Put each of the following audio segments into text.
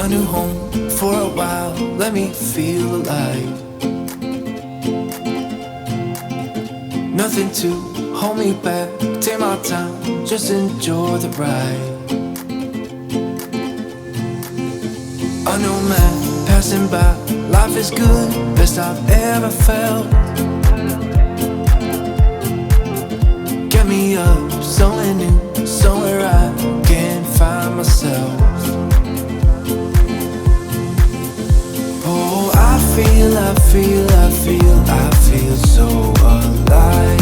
a new home for a while, let me feel alive. Nothing to hold me back, take my time, just enjoy the ride. A new man passing by, life is good, best I've ever felt. Get me up, somewhere new, somewhere I can find myself. Oh, I feel so alive.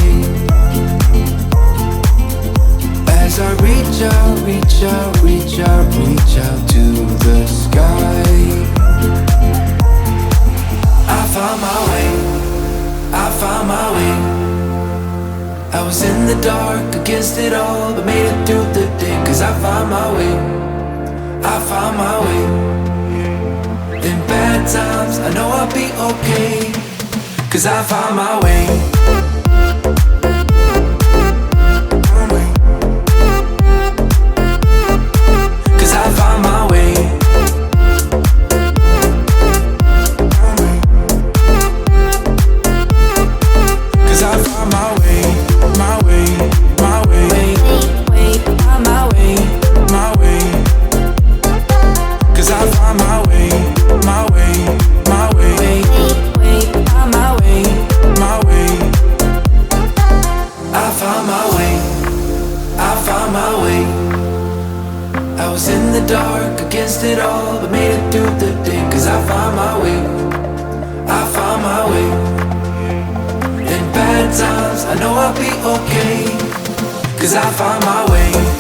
As I reach out to the sky. I found my way. I was in the dark against it all, but made it through the day. Cause I found my way. In bad times, I know I'll be okay. Cause I found my way. Cause I found my way. Cause I found my way. My way. My way. My way. My way. Cause I found my way. My way. My way. My way. My way. I found my way. I found my way. I was in the dark against it all, but made it through the day. Cause I found my way. I found my way. In bad times, I know I'll be okay. Cause I found my way.